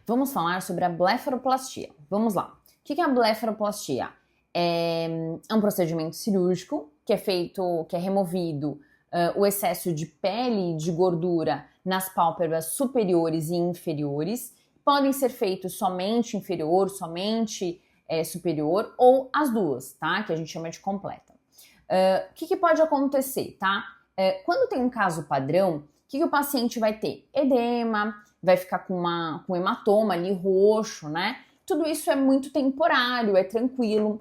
Vamos falar sobre a blefaroplastia. Vamos lá. O que é a blefaroplastia? É um procedimento cirúrgico que é feito, que é removido o excesso de pele e de gordura nas pálpebras superiores e inferiores. Podem ser feitos somente inferior, somente superior ou as duas, tá? Que a gente chama de completa. O que pode acontecer, tá? Quando tem um caso padrão, o que o paciente vai ter? Edema, vai ficar com um hematoma ali roxo, né? Tudo isso é muito temporário, é tranquilo.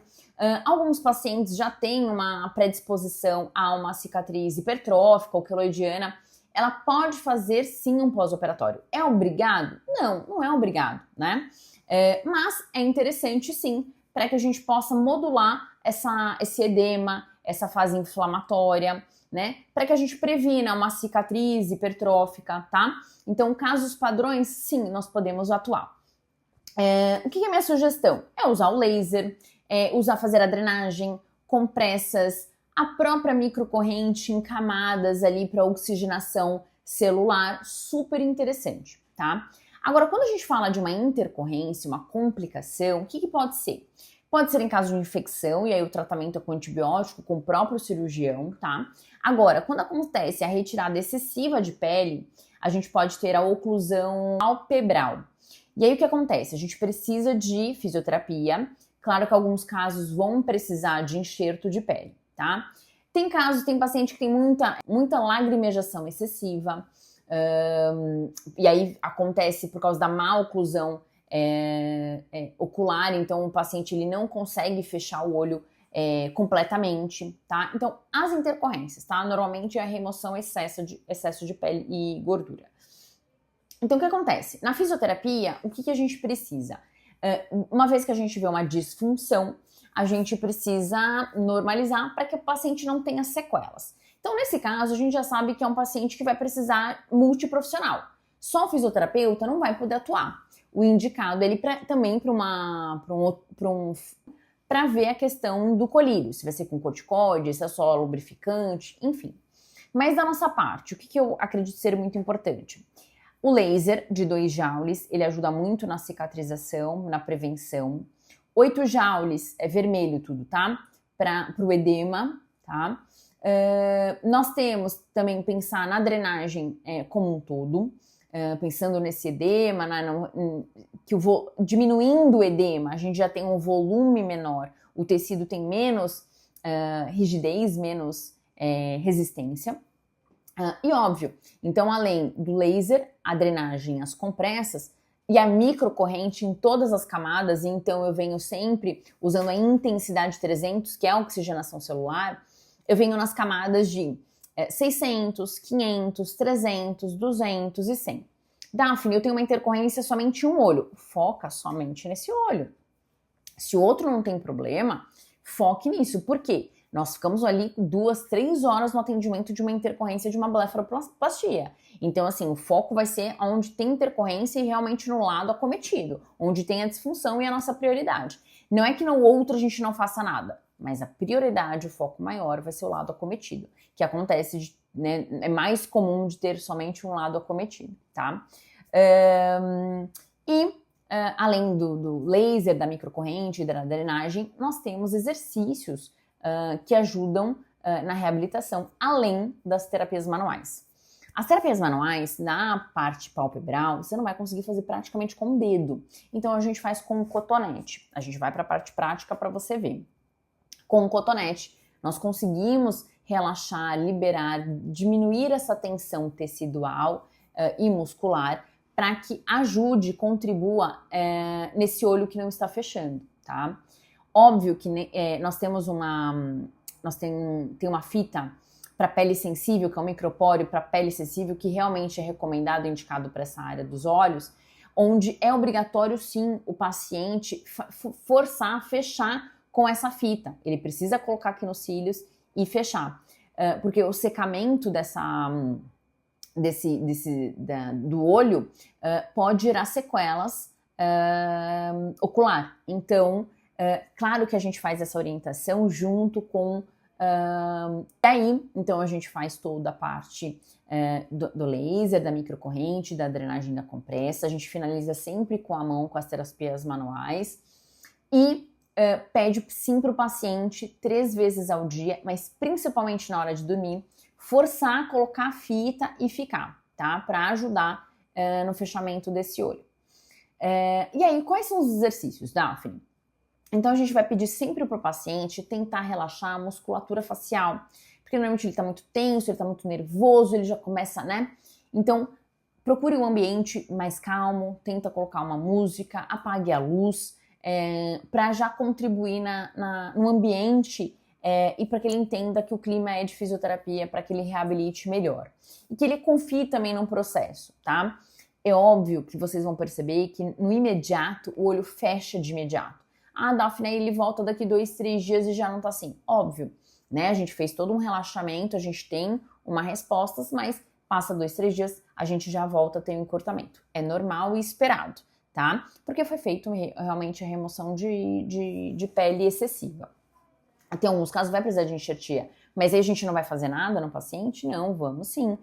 Alguns pacientes já têm uma predisposição a uma cicatriz hipertrófica ou queloidiana. Ela pode fazer sim um pós-operatório. É obrigado? Não, não é obrigado, né? Mas é interessante sim, para que a gente possa modular esse edema, essa fase inflamatória, né? Para que a gente previna uma cicatriz hipertrófica, tá? Então, casos padrões, sim, nós podemos atuar. O que é a minha sugestão? É usar o laser, fazer a drenagem, compressas, a própria microcorrente em camadas ali para oxigenação celular, super interessante, tá? Agora, quando a gente fala de uma intercorrência, uma complicação, o que pode ser? Pode ser em caso de infecção, e aí o tratamento é com antibiótico, com o próprio cirurgião, tá? Agora, quando acontece a retirada excessiva de pele, a gente pode ter a oclusão palpebral. E aí o que acontece? A gente precisa de fisioterapia. Claro que alguns casos vão precisar de enxerto de pele, tá? Tem paciente que tem muita lagrimejação excessiva, e aí acontece por causa da má oclusão ocular, então o paciente ele não consegue fechar o olho completamente, tá? Então, as intercorrências, tá? Normalmente é a remoção excesso de pele e gordura. Então, o que acontece? Na fisioterapia, o que a gente precisa? Uma vez que a gente vê uma disfunção, a gente precisa normalizar para que o paciente não tenha sequelas. Então, nesse caso, a gente já sabe que é um paciente que vai precisar multiprofissional. Só o fisioterapeuta não vai poder atuar. O indicado ele também para ver a questão do colírio, se vai ser com corticoide, se é só lubrificante, enfim. Mas da nossa parte, o que eu acredito ser muito importante? O laser de 2 joules, ele ajuda muito na cicatrização, na prevenção. 8 joules é vermelho tudo, tá? Para o edema, tá? Nós temos também pensar na drenagem como um todo, pensando nesse edema, diminuindo o edema, a gente já tem um volume menor, o tecido tem menos rigidez, menos resistência. E óbvio, então além do laser, a drenagem, as compressas e a microcorrente em todas as camadas, então eu venho sempre usando a intensidade 300, que é a oxigenação celular, eu venho nas camadas de 600, 500, 300, 200 e 100. Daphne, eu tenho uma intercorrência somente em um olho. Foca somente nesse olho. Se o outro não tem problema, foque nisso. Por quê? Nós ficamos ali 2, 3 horas no atendimento de uma intercorrência de uma blefaroplastia. Então, assim, o foco vai ser onde tem intercorrência e realmente no lado acometido, onde tem a disfunção e a nossa prioridade. Não é que no outro a gente não faça nada, mas a prioridade, o foco maior vai ser o lado acometido, que acontece, né, é mais comum de ter somente um lado acometido, tá? Além do laser, da microcorrente e da drenagem, nós temos exercícios que ajudam na reabilitação, além das terapias manuais. As terapias manuais, na parte palpebral, você não vai conseguir fazer praticamente com o dedo. Então, a gente faz com o cotonete. A gente vai para a parte prática para você ver. Com o cotonete, nós conseguimos relaxar, liberar, diminuir essa tensão tecidual e muscular para que ajude, contribua nesse olho que não está fechando, tá? Óbvio que nós temos tem uma fita para pele sensível, que é um micropóreo para pele sensível, que realmente é recomendado e indicado para essa área dos olhos, onde é obrigatório sim o paciente forçar a fechar com essa fita. Ele precisa colocar aqui nos cílios e fechar, porque o secamento do olho pode gerar sequelas ocular. Então, claro que a gente faz essa orientação junto com Daí, então, a gente faz toda a parte do laser, da microcorrente, da drenagem da compressa. A gente finaliza sempre com a mão, com as terapias manuais. E pede sim para o paciente 3 vezes ao dia, mas principalmente na hora de dormir, forçar a colocar a fita e ficar, tá? Para ajudar no fechamento desse olho. E aí, quais são os exercícios, Daphne? Então, a gente vai pedir sempre para o paciente tentar relaxar a musculatura facial, porque normalmente ele está muito tenso, ele está muito nervoso, ele já começa, né? Então, procure um ambiente mais calmo, tenta colocar uma música, apague a luz, para já contribuir no ambiente e para que ele entenda que o clima é de fisioterapia, para que ele reabilite melhor. E que ele confie também no processo, tá? É óbvio que vocês vão perceber que no imediato o olho fecha de imediato. Ah, Daphne, ele volta daqui 2, 3 dias e já não tá assim. Óbvio, né? A gente fez todo um relaxamento, a gente tem uma resposta, mas passa 2, 3 dias, a gente já volta a ter um encurtamento. É normal e esperado, tá? Porque foi feito realmente a remoção de pele excessiva. Tem alguns casos vai precisar de enxertia, mas aí a gente não vai fazer nada no paciente? Não, vamos sim.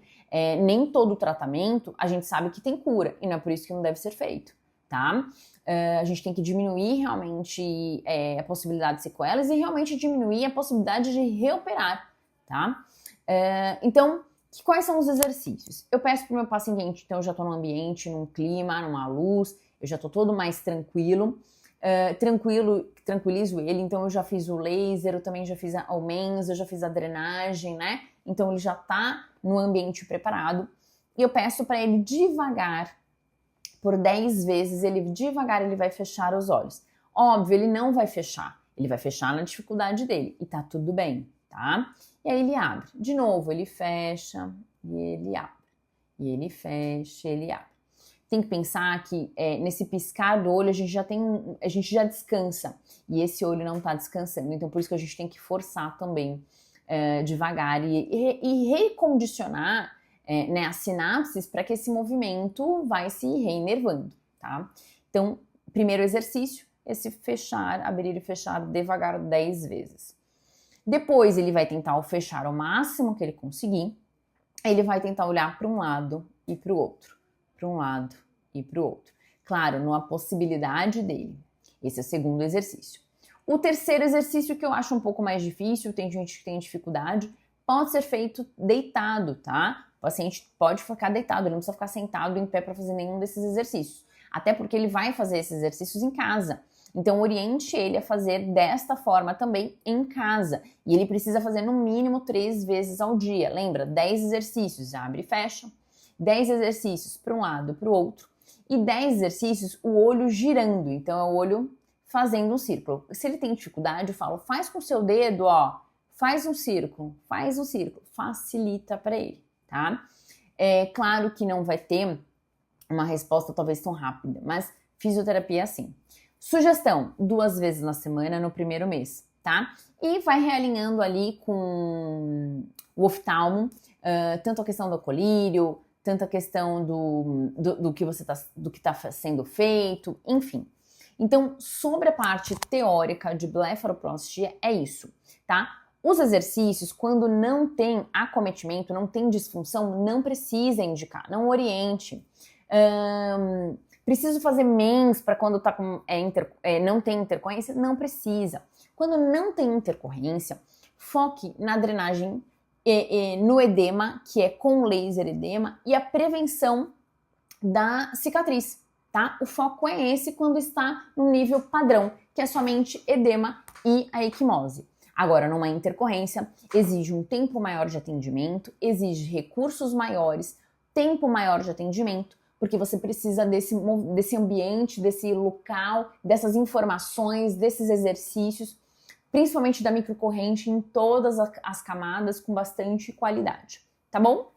Nem todo tratamento a gente sabe que tem cura, e não é por isso que não deve ser feito, tá? A gente tem que diminuir realmente a possibilidade de sequelas e realmente diminuir a possibilidade de reoperar, tá? Então, quais são os exercícios? Eu peço para o meu paciente, então eu já estou num ambiente, num clima, numa luz, eu já estou todo mais tranquilo, tranquilizo ele, então eu já fiz o laser, eu também já fiz o MENS, eu já fiz a drenagem, né? Então ele já está no ambiente preparado e eu peço para ele devagar, por 10 vezes, devagar ele vai fechar os olhos. Óbvio, ele não vai fechar, ele vai fechar na dificuldade dele e tá tudo bem, tá? E aí ele abre, de novo, ele fecha e ele abre, e ele fecha e ele abre. Tem que pensar que nesse piscar do olho a gente já descansa e esse olho não está descansando, então por isso que a gente tem que forçar também devagar e recondicionar as sinapses para que esse movimento vai se reinervando, tá? Então, primeiro exercício, esse fechar, abrir e fechar devagar 10 vezes. Depois ele vai tentar fechar o máximo que ele conseguir, ele vai tentar olhar para um lado e para o outro, para um lado e para o outro. Claro, numa possibilidade dele. Esse é o segundo exercício. O terceiro exercício, que eu acho um pouco mais difícil, tem gente que tem dificuldade, pode ser feito deitado, tá? O paciente pode ficar deitado, ele não precisa ficar sentado em pé para fazer nenhum desses exercícios. Até porque ele vai fazer esses exercícios em casa. Então, oriente ele a fazer desta forma também em casa. E ele precisa fazer no mínimo 3 vezes ao dia. Lembra? 10 exercícios, abre e fecha. 10 exercícios para um lado e para o outro. E 10 exercícios, o olho girando. Então, é o olho fazendo um círculo. Se ele tem dificuldade, eu falo, faz com o seu dedo, ó. Faz um círculo. Facilita para ele, tá? É claro que não vai ter uma resposta talvez tão rápida, mas fisioterapia é assim. Sugestão, 2 vezes na semana no primeiro mês, tá? E vai realinhando ali com o oftalmo, tanto a questão do colírio, tanto a questão do que está sendo feito, enfim. Então, sobre a parte teórica de blefaroplastia, é isso, tá? Os exercícios, quando não tem acometimento, não tem disfunção, não precisa indicar, não oriente. Preciso fazer MENS para quando tá com, não tem intercorrência? Não precisa. Quando não tem intercorrência, foque na drenagem no edema, que é com laser edema, e a prevenção da cicatriz, tá? O foco é esse quando está no nível padrão, que é somente edema e a equimose. Agora, numa intercorrência, exige um tempo maior de atendimento, exige recursos maiores, tempo maior de atendimento, porque você precisa desse ambiente, desse local, dessas informações, desses exercícios, principalmente da microcorrente em todas as camadas com bastante qualidade, tá bom?